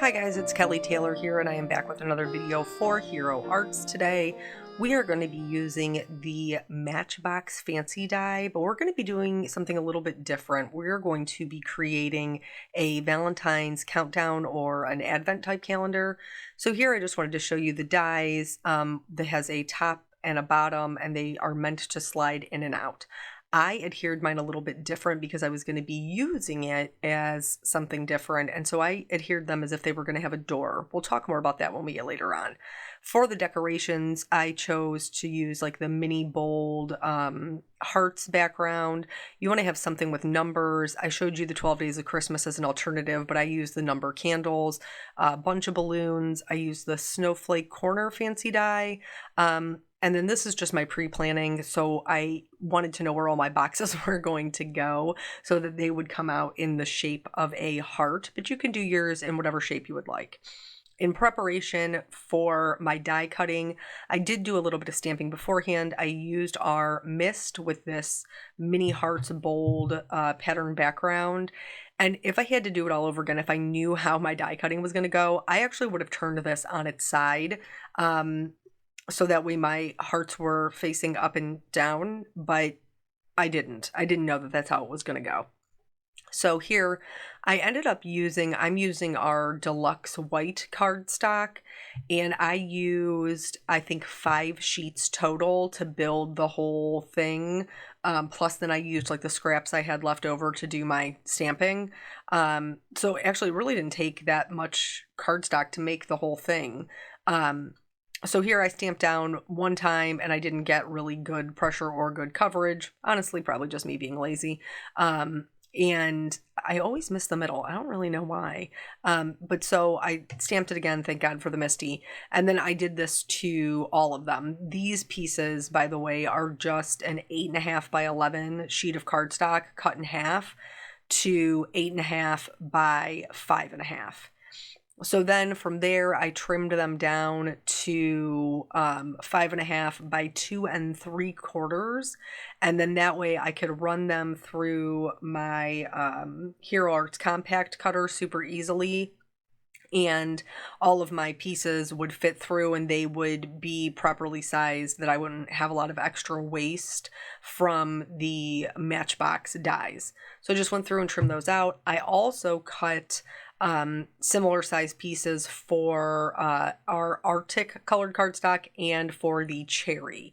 Hi guys, it's Kelly Taylor here and I am back with another video for Hero Arts. Today we are going to be using the Matchbox Fancy Die, but we're going to be doing something a little bit different. We're going to be creating a Valentine's countdown or an advent type calendar. So here I just wanted to show you the dies that has a top and a bottom and they are meant to slide in and out. I adhered mine a little bit different because I was going to be using it as something different. And so I adhered them as if they were going to have a door. We'll talk more about that when we get later on. For the decorations, I chose to use like the mini bold hearts background. You want to have something with numbers. I showed you the 12 Days of Christmas as an alternative, but I used the number candles, a bunch of balloons. I used the snowflake corner fancy die. And then this is just my pre-planning, so I wanted to know where all my boxes were going to go so that they would come out in the shape of a heart, but you can do yours in whatever shape you would like. In preparation for my die cutting, I did do a little bit of stamping beforehand. I used our mist with this mini hearts bold pattern background. And if I had to do it all over again, if I knew how my die cutting was going to go, I actually would have turned this on its side. So that way my hearts were facing up and down, but I didn't. I didn't know that that's how it was going to go. So here I ended up I'm using our deluxe white cardstock, and I used, I think, 5 sheets total to build the whole thing. Plus then I used like the scraps I had left over to do my stamping. So it actually really didn't take that much cardstock to make the whole thing. So here I stamped down one time and I didn't get really good pressure or good coverage. Honestly, probably just me being lazy. And I always miss the middle. I don't really know why. But so I stamped it again, thank God for the Misty. And then I did this to all of them. These pieces, by the way, are just an 8.5 by 11 sheet of cardstock cut in half to 8.5 by 5.5. So then from there, I trimmed them down to 5.5 by 2 3/4. And then that way I could run them through my Hero Arts compact cutter super easily. And all of my pieces would fit through and they would be properly sized, that I wouldn't have a lot of extra waste from the Matchbox dies. So I just went through and trimmed those out. I also cut similar size pieces for our Arctic colored cardstock and for the cherry.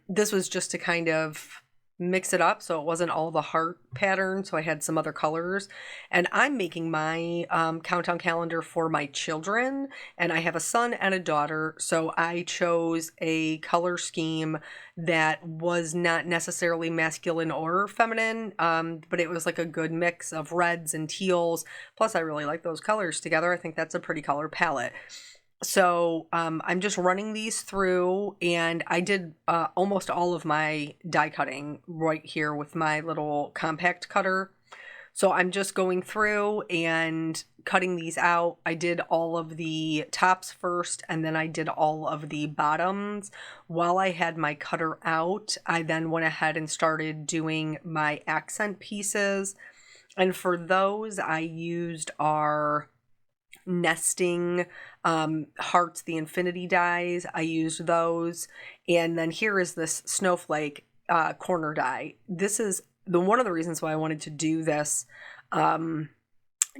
This was just to kind of mix it up so it wasn't all the heart pattern, so I had some other colors. And I'm making my countdown calendar for my children, and I have a son and a daughter, so I chose a color scheme that was not necessarily masculine or feminine, but it was like a good mix of reds and teals. Plus I really like those colors together. I think that's a pretty color palette. So I'm just running these through, and I did almost all of my die cutting right here with my little compact cutter. So I'm just going through and cutting these out. I did all of the tops first, and then I did all of the bottoms. While I had my cutter out, I then went ahead and started doing my accent pieces. And for those, I used our nesting hearts, the infinity dies. I used those. And then here is this snowflake corner die. This is one of the reasons why I wanted to do this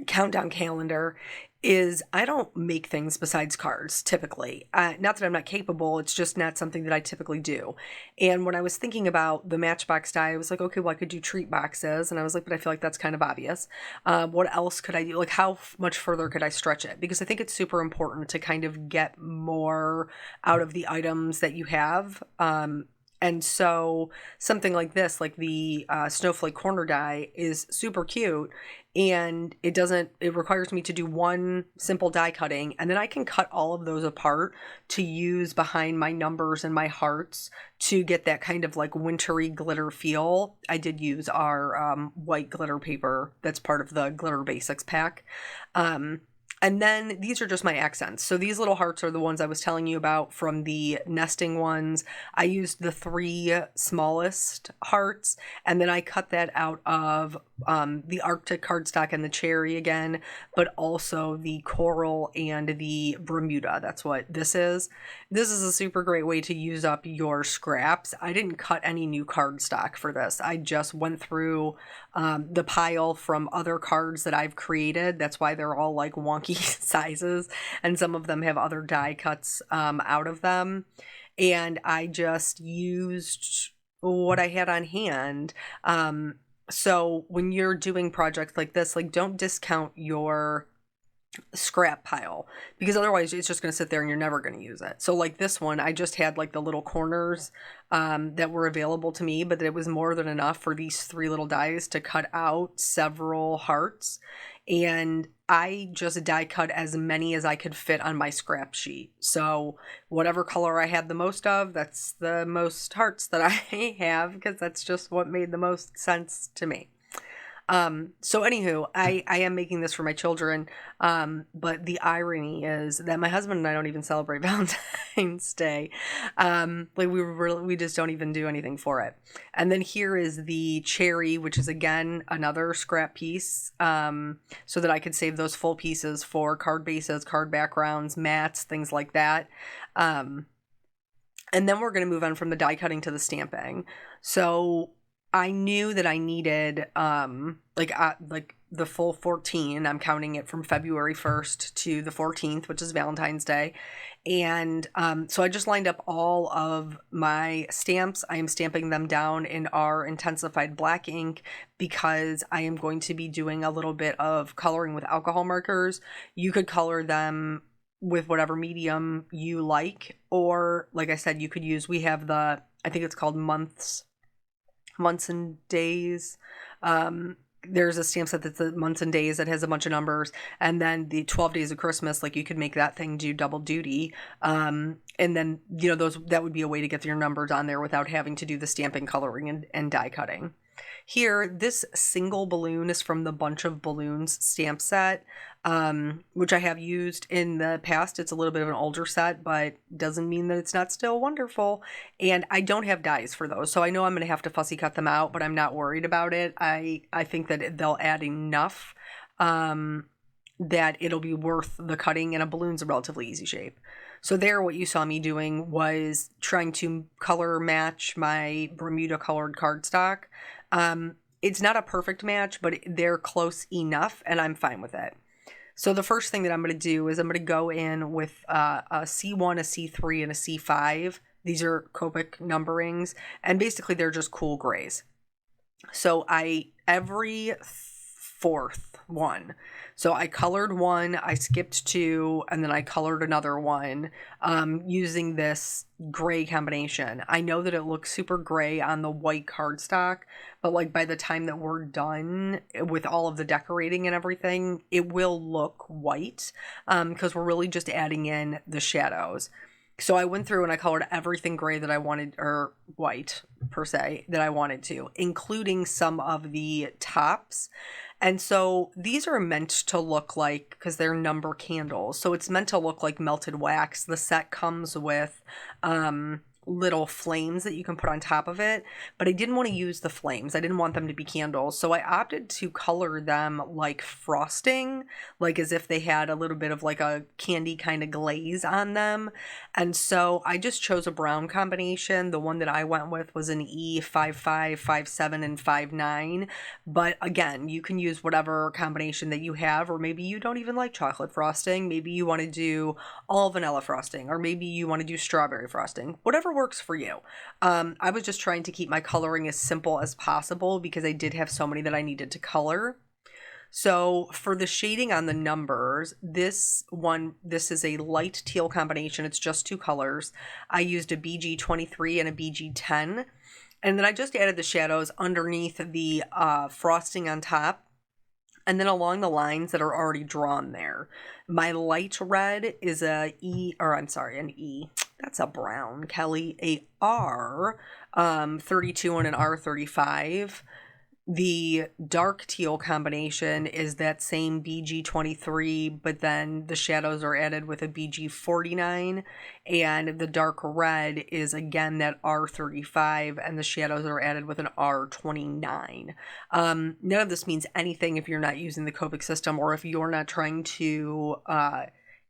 countdown calendar is I don't make things besides cards typically. Not that I'm not capable, it's just not something that I typically do. And when I was thinking about the Matchbox die, I was like, okay, well, I could do treat boxes. And I was like, but I feel like that's kind of obvious. What else could I do? Like, how much further could I stretch it? Because I think it's super important to kind of get more out of the items that you have. And so something like this, like the snowflake corner die, is super cute, and it requires me to do one simple die cutting, and then I can cut all of those apart to use behind my numbers and my hearts to get that kind of like wintry glitter feel. I did use our white glitter paper that's part of the Glitter Basics pack. And then these are just my accents. So these little hearts are the ones I was telling you about from the nesting ones. I used the 3 smallest hearts, and then I cut that out of the Arctic cardstock and the cherry again, but also the coral and the Bermuda. That's what this is. This is a super great way to use up your scraps. I didn't cut any new cardstock for this. I just went through the pile from other cards that I've created. That's why they're all like wonky sizes, and some of them have other die cuts out of them. And I just used what I had on hand. So when you're doing projects like this, like, don't discount your scrap pile, because otherwise it's just going to sit there and you're never going to use it. So like this one, I just had like the little corners that were available to me, but it was more than enough for these 3 little dies to cut out several hearts. And I just die cut as many as I could fit on my scrap sheet. So whatever color I had the most of, that's the most hearts that I have, because that's just what made the most sense to me. So anywho, I am making this for my children. But the irony is that my husband and I don't even celebrate Valentine's Day. Like we just don't even do anything for it. And then here is the cherry, which is again another scrap piece, so that I could save those full pieces for card bases, card backgrounds, mats, things like that. And then we're going to move on from the die cutting to the stamping. So I knew that I needed like the full 14. I'm counting it from February 1st to the 14th, which is Valentine's Day. And so I just lined up all of my stamps. I am stamping them down in our intensified black ink because I am going to be doing a little bit of coloring with alcohol markers. You could color them with whatever medium you like, or like I said, you could use, we have I think it's called months and days. There's a stamp set that's the months and days that has a bunch of numbers, and then the 12 days of Christmas, like you could make that thing do double duty. And then, that would be a way to get your numbers on there without having to do the stamping, coloring, and die cutting. Here, this single balloon is from the Bunch of Balloons stamp set, which I have used in the past. It's a little bit of an older set, but doesn't mean that it's not still wonderful. And I don't have dies for those, so I know I'm going to have to fussy cut them out, but I'm not worried about it. I think that they'll add enough that it'll be worth the cutting, and a balloon's a relatively easy shape. So there, what you saw me doing was trying to color match my Bermuda colored cardstock. It's not a perfect match, but they're close enough, and I'm fine with it. So the first thing that I'm going to do is I'm going to go in with a C1, a C3, and a C5. These are Copic numberings, and basically they're just cool grays. So every 4th one. So I colored one, I skipped 2, and then I colored another one using this gray combination. I know that it looks super gray on the white cardstock, but like by the time that we're done with all of the decorating and everything, it will look white because we're really just adding in the shadows. So I went through and I colored everything gray that I wanted, or white per se, that I wanted to, including some of the tops. And so these are meant to look like, because they're number candles, so it's meant to look like melted wax. The set comes with little flames that you can put on top of it, but I didn't want to use the flames. I didn't want them to be candles, so I opted to color them like frosting, like as if they had a little bit of like a candy kind of glaze on them. And so I just chose a brown combination. The one that I went with was an E55, 57, and 59, but again, you can use whatever combination that you have, or maybe you don't even like chocolate frosting. Maybe you want to do all vanilla frosting, or maybe you want to do strawberry frosting. Whatever works for you. I was just trying to keep my coloring as simple as possible because I did have so many that I needed to color. So for the shading on the numbers, this is a light teal combination. It's just 2 colors. I used a BG23 and a BG10. And then I just added the shadows underneath the frosting on top, and then along the lines that are already drawn there. My light red is an E. That's a brown, Kelly. A R 32 and an R 35. The dark teal combination is that same BG23, but then the shadows are added with a BG49, and the dark red is again that R35, and the shadows are added with an R29. None of this means anything if you're not using the Copic system, or if you're not trying to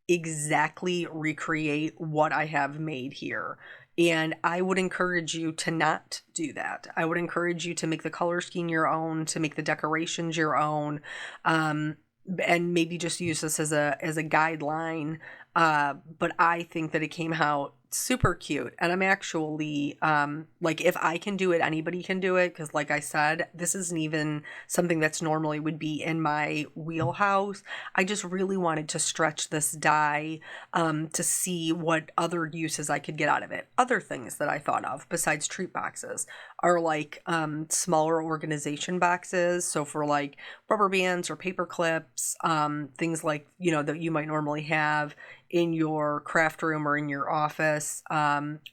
exactly recreate what I have made here. And I would encourage you to not do that. I would encourage you to make the color scheme your own, to make the decorations your own, and maybe just use this as a guideline. But I think that it came out super cute, and I'm actually like, if I can do it, anybody can do it, because like I said, this isn't even something that's normally would be in my wheelhouse. I just really wanted to stretch this die to see what other uses I could get out of it. Other things that I thought of besides treat boxes are like smaller organization boxes, so for like rubber bands or paper clips, things like, you know, that you might normally have in your craft room or in your office.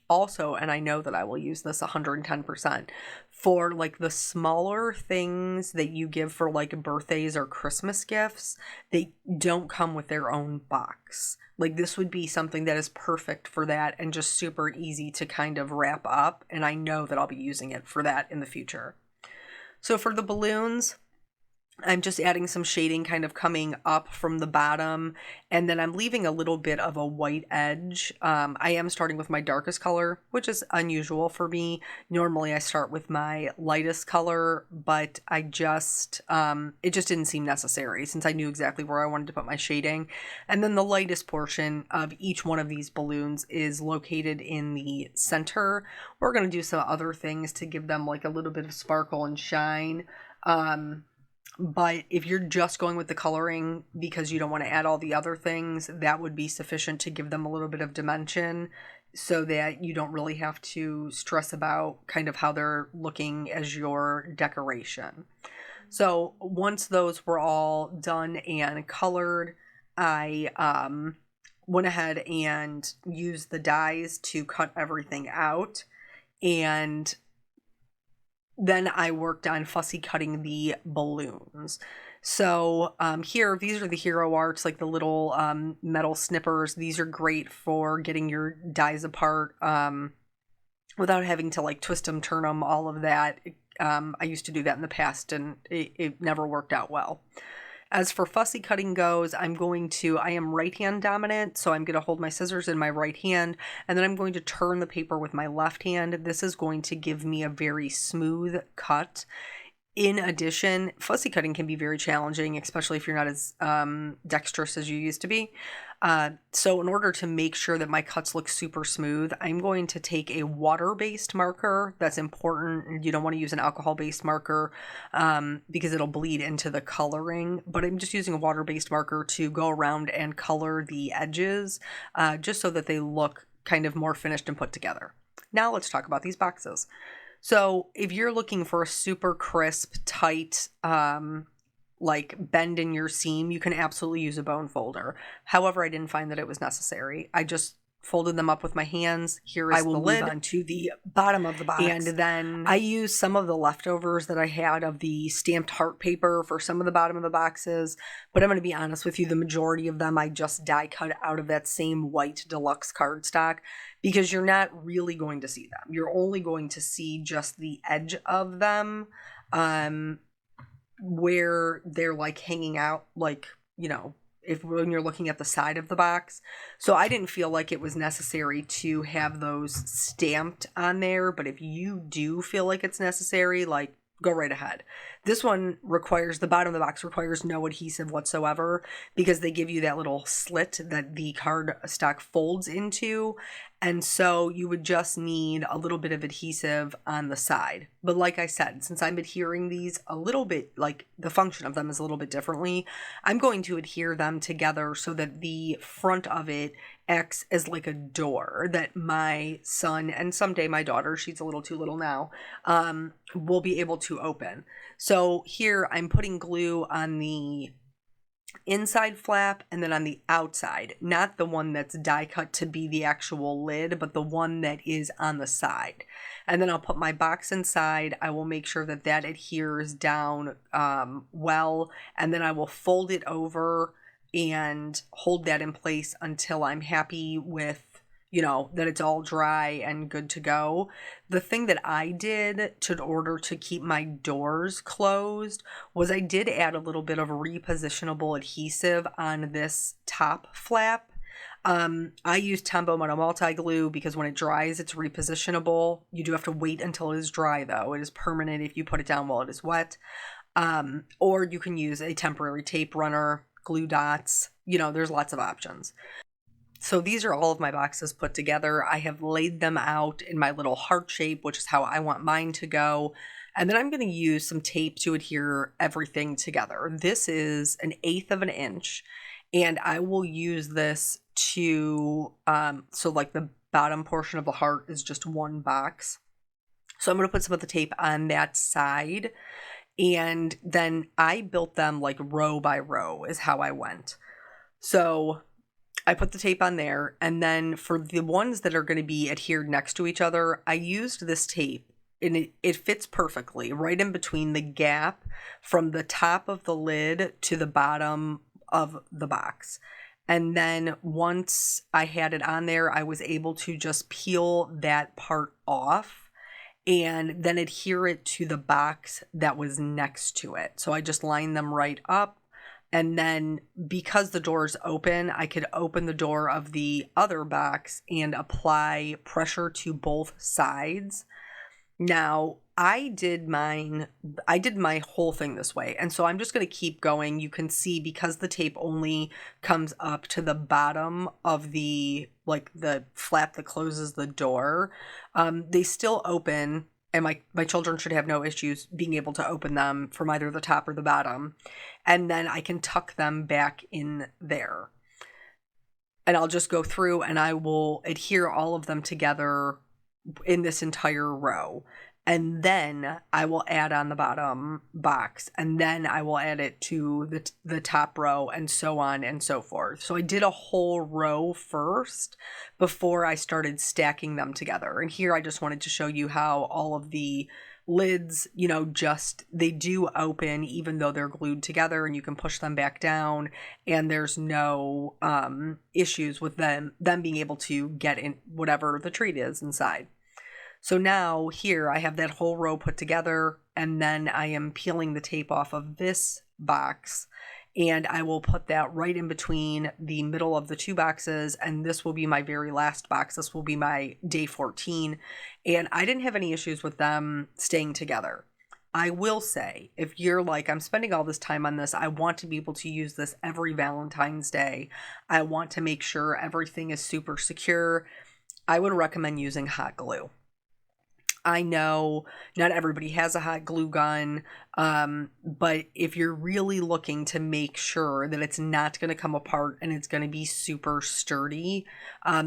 Also, and I know that I will use this 110%, for like the smaller things that you give for like birthdays or Christmas gifts, they don't come with their own box. Like, this would be something that is perfect for that and just super easy to kind of wrap up. And I know that I'll be using it for that in the future. So for the balloons, I'm just adding some shading kind of coming up from the bottom, and then I'm leaving a little bit of a white edge. I am starting with my darkest color, which is unusual for me. Normally I start with my lightest color, but I just, it just didn't seem necessary since I knew exactly where I wanted to put my shading. And then the lightest portion of each one of these balloons is located in the center. We're going to do some other things to give them like a little bit of sparkle and shine. But if you're just going with the coloring because you don't want to add all the other things, that would be sufficient to give them a little bit of dimension, so that you don't really have to stress about kind of how they're looking as your decoration. So once those were all done and colored, I went ahead and used the dies to cut everything out, and then I worked on fussy cutting the balloons. So here, these are the hero arts, like the little metal snippers. These are great for getting your dies apart without having to like twist them, turn them, all of that. I used to do that in the past, and it never worked out well. As for fussy cutting goes, I am right hand dominant, so I'm going to hold my scissors in my right hand, and then I'm going to turn the paper with my left hand. This is going to give me a very smooth cut. In addition, fussy cutting can be very challenging, especially if you're not as dexterous as you used to be. So in order to make sure that my cuts look super smooth, I'm going to take a water-based marker. That's important. You don't want to use an alcohol-based marker because it'll bleed into the coloring. But I'm just using a water-based marker to go around and color the edges just so that they look kind of more finished and put together. Now let's talk about these boxes. So if you're looking for a super crisp, tight, like bend in your seam, you can absolutely use a bone folder. However, I didn't find that it was necessary. I just folded them up with my hands. Here is the lid onto the bottom of the box. And then I used some of the leftovers that I had of the stamped heart paper for some of the bottom of the boxes. But I'm going to be honest with you, the majority of them I just die cut out of that same white deluxe cardstock, because you're not really going to see them. You're only going to see just the edge of them, where they're like hanging out, like, you know, when you're looking at the side of the box. So I didn't feel like it was necessary to have those stamped on there, but if you do feel like it's necessary, like, go right ahead. This one requires, the bottom of the box requires no adhesive whatsoever, because they give you that little slit that the cardstock folds into. And so you would just need a little bit of adhesive on the side. But like I said, since I'm adhering these a little bit, like the function of them is a little bit differently, I'm going to adhere them together so that the front of it acts as like a door that my son, and someday my daughter, she's a little too little now, will be able to open. So here I'm putting glue on the inside flap, and then on the outside, not the one that's die cut to be the actual lid, but the one that is on the side. And then I'll put my box inside. I will make sure that that adheres down well, and then I will fold it over and hold that in place until I'm happy with, that it's all dry and good to go. The thing that I did to order to keep my doors closed was I did add a little bit of repositionable adhesive on this top flap. I use Tombow Mono Multi Glue because when it dries, it's repositionable. You do have to wait until it is dry, though. It is permanent if you put it down while it is wet. Or you can use a temporary tape runner, glue dots. There's lots of options. So these are all of my boxes put together. I have laid them out in my little heart shape, which is how I want mine to go. And then I'm going to use some tape to adhere everything together. This is 1/8 of an inch, and I will use this to, so like the bottom portion of the heart is just one box. So I'm going to put some of the tape on that side, and then I built them like row by row is how I went. So I put the tape on there, and then for the ones that are going to be adhered next to each other, I used this tape, and it fits perfectly right in between the gap from the top of the lid to the bottom of the box. And then once I had it on there, I was able to just peel that part off and then adhere it to the box that was next to it. So I just lined them right up. And then because the door is open, I could open the door of the other box and apply pressure to both sides. Now, I did my whole thing this way. And so I'm just going to keep going. You can see because the tape only comes up to the bottom of the flap that closes the door, they still open. And my children should have no issues being able to open them from either the top or the bottom. And then I can tuck them back in there. And I'll just go through and I will adhere all of them together in this entire row. And then I will add on the bottom box, and then I will add it to the top row, and so on and so forth. So I did a whole row first before I started stacking them together. And here I just wanted to show you how all of the lids, they do open even though they're glued together, and you can push them back down, and there's no issues with them being able to get in whatever the treat is inside. So now here I have that whole row put together, and then I am peeling the tape off of this box, and I will put that right in between the middle of the two boxes, and this will be my very last box. This will be my day 14, and I didn't have any issues with them staying together. I will say, if you're like, I'm spending all this time on this, I want to be able to use this every Valentine's Day. I want to make sure everything is super secure. I would recommend using hot glue. I know not everybody has a hot glue gun, but if you're really looking to make sure that it's not going to come apart and it's going to be super sturdy,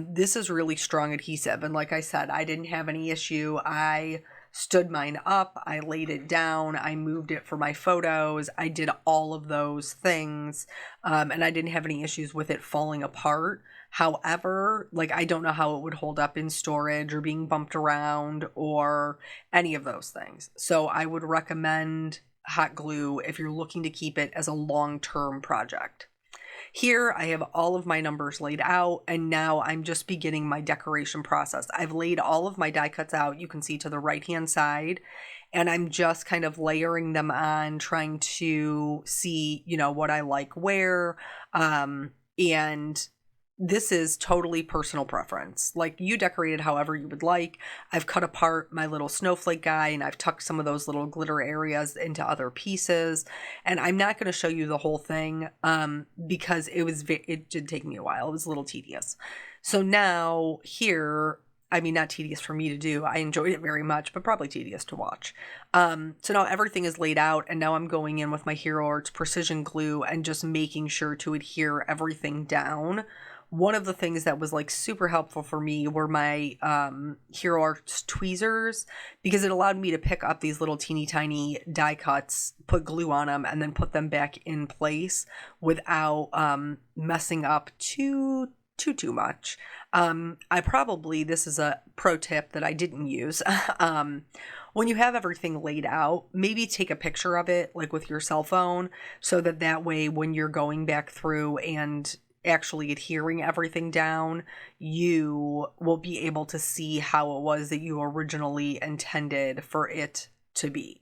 this is really strong adhesive. And like I said, I didn't have any issue. I stood mine up, I laid it down, I moved it for my photos, I did all of those things, and I didn't have any issues with it falling apart. However, I don't know how it would hold up in storage or being bumped around or any of those things. So I would recommend hot glue if you're looking to keep it as a long-term project. Here I have all of my numbers laid out, and now I'm just beginning my decoration process. I've laid all of my die cuts out, you can see to the right-hand side, and I'm just kind of layering them on, trying to see, what I like where, and this is totally personal preference. You decorate it however you would like. I've cut apart my little snowflake guy, and I've tucked some of those little glitter areas into other pieces. And I'm not going to show you the whole thing because it did take me a while. It was a little tedious. So now here, not tedious for me to do. I enjoyed it very much, but probably tedious to watch. So now everything is laid out, and now I'm going in with my Hero Arts Precision Glue and just making sure to adhere everything down one of the things that was like super helpful for me were my Hero Arts tweezers, because it allowed me to pick up these little teeny tiny die cuts, put glue on them, and then put them back in place without messing up too much. This is a pro tip that I didn't use. When you have everything laid out, maybe take a picture of it, like with your cell phone, so that way when you're going back through and actually adhering everything down, you will be able to see how it was that you originally intended for it to be.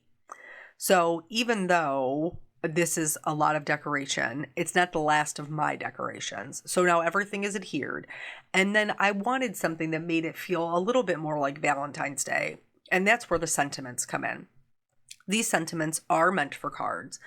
So even though this is a lot of decoration, it's not the last of my decorations. So now everything is adhered. And then I wanted something that made it feel a little bit more like Valentine's Day. And that's where the sentiments come in. These sentiments are meant for cards.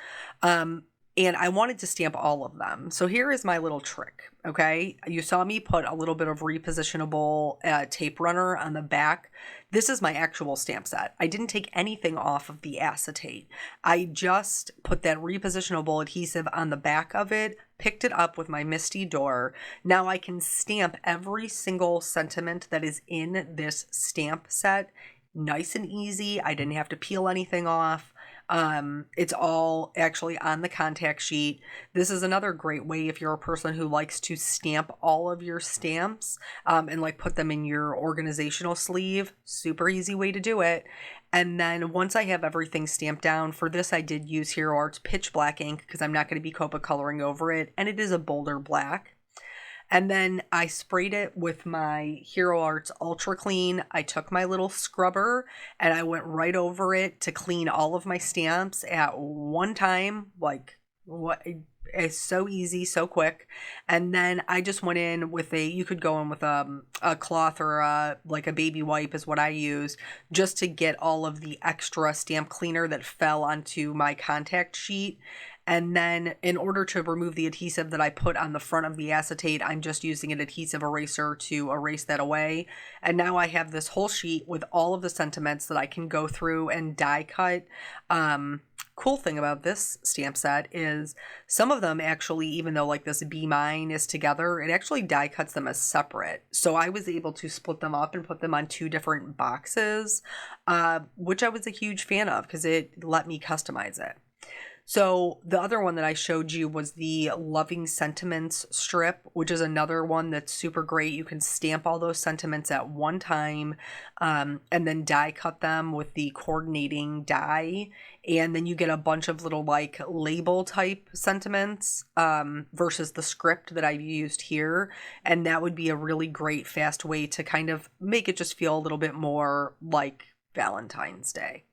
And I wanted to stamp all of them. So here is my little trick, okay? You saw me put a little bit of repositionable tape runner on the back. This is my actual stamp set. I didn't take anything off of the acetate. I just put that repositionable adhesive on the back of it, picked it up with my Misty Door. Now I can stamp every single sentiment that is in this stamp set. Nice and easy. I didn't have to peel anything off. It's all actually on the contact sheet. This is another great way if you're a person who likes to stamp all of your stamps and like put them in your organizational sleeve. Super easy way to do it. And then once I have everything stamped down, for this I did use Hero Arts Pitch Black ink because I'm not going to be Copa coloring over it, and it is a bolder black. And then I sprayed it with my Hero Arts Ultra Clean. I took my little scrubber and I went right over it to clean all of my stamps at one time. Like, what? It's so easy, so quick. And then I just went in with you could go in with a cloth or like a baby wipe is what I use, just to get all of the extra stamp cleaner that fell onto my contact sheet. And then in order to remove the adhesive that I put on the front of the acetate, I'm just using an adhesive eraser to erase that away. And now I have this whole sheet with all of the sentiments that I can go through and die cut. Cool thing about this stamp set is some of them actually, even though like this Be Mine is together, it actually die cuts them as separate. So I was able to split them up and put them on 2 different boxes, which I was a huge fan of because it let me customize it. So the other one that I showed you was the Loving Sentiments strip, which is another one that's super great. You can stamp all those sentiments at one time and then die cut them with the coordinating die. And then you get a bunch of little like label type sentiments versus the script that I've used here. And that would be a really great fast way to kind of make it just feel a little bit more like Valentine's Day.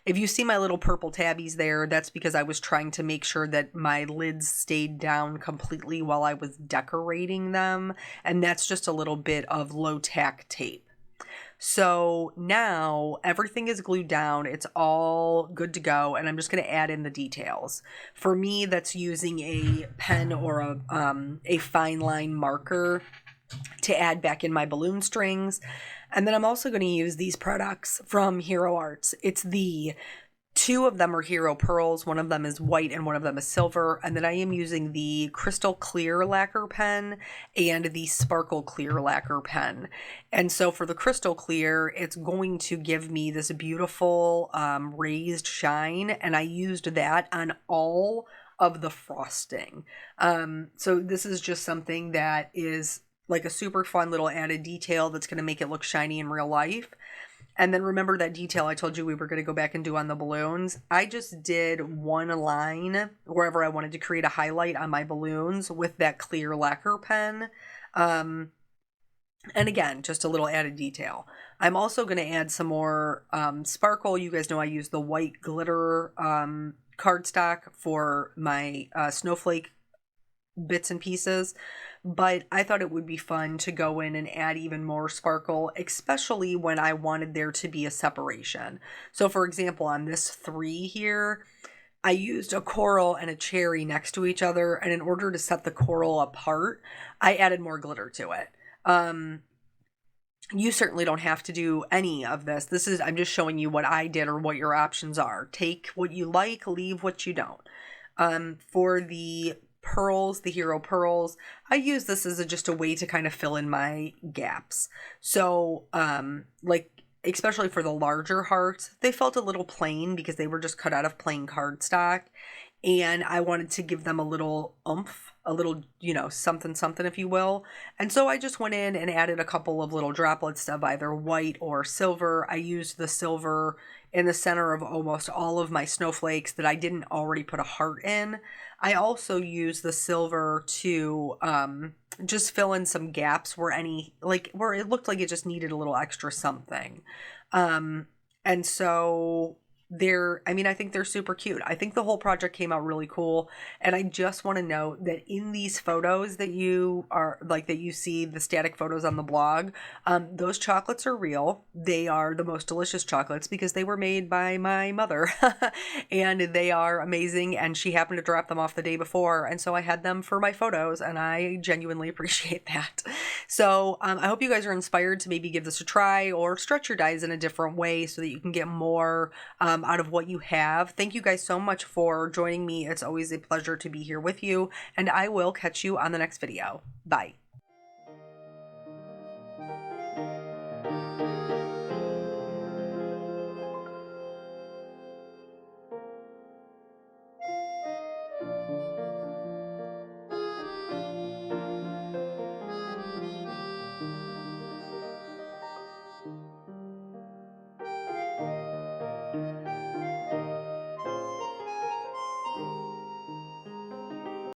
If you see my little purple tabbies there, that's because I was trying to make sure that my lids stayed down completely while I was decorating them. And that's just a little bit of low tack tape. So now everything is glued down. It's all good to go. And I'm just going to add in the details. For me, that's using a pen or a fine line marker to add back in my balloon strings. And then I'm also going to use these products from Hero Arts. It's 2 of them are Hero Pearls. One of them is white and one of them is silver. And then I am using the Crystal Clear lacquer pen and the Sparkle Clear lacquer pen. And so for the Crystal Clear, it's going to give me this beautiful raised shine. And I used that on all of the frosting. So this is just something that is like a super fun little added detail that's going to make it look shiny in real life. And then remember that detail I told you we were going to go back and do on the balloons? I just did one line wherever I wanted to create a highlight on my balloons with that clear lacquer pen. And again, just a little added detail. I'm also going to add some more sparkle. You guys know I use the white glitter cardstock for my snowflake bits and pieces, but I thought it would be fun to go in and add even more sparkle, especially when I wanted there to be a separation. So for example, on this 3 here, I used a coral and a cherry next to each other, and in order to set the coral apart, I added more glitter to it. You certainly don't have to do any of this. I'm just showing you what I did or what your options are. Take what you like, leave what you don't. For the pearls, the Hero pearls. I use this as just a way to kind of fill in my gaps. So, like, especially for the larger hearts, they felt a little plain because they were just cut out of plain cardstock. And I wanted to give them a little oomph, a little, something, something, if you will. And so I just went in and added a couple of little droplets of either white or silver. I used the silver in the center of almost all of my snowflakes that I didn't already put a heart in. I also used the silver to just fill in some gaps where where it looked like it just needed a little extra something. And so I think they're super cute. I think the whole project came out really cool. And I just want to note that in these photos that you see, the static photos on the blog, those chocolates are real. They are the most delicious chocolates because they were made by my mother and they are amazing. And she happened to drop them off the day before. And so I had them for my photos and I genuinely appreciate that. So I hope you guys are inspired to maybe give this a try or stretch your dies in a different way so that you can get more out of what you have. Thank you guys so much for joining me. It's always a pleasure to be here with you, and I will catch you on the next video. Bye.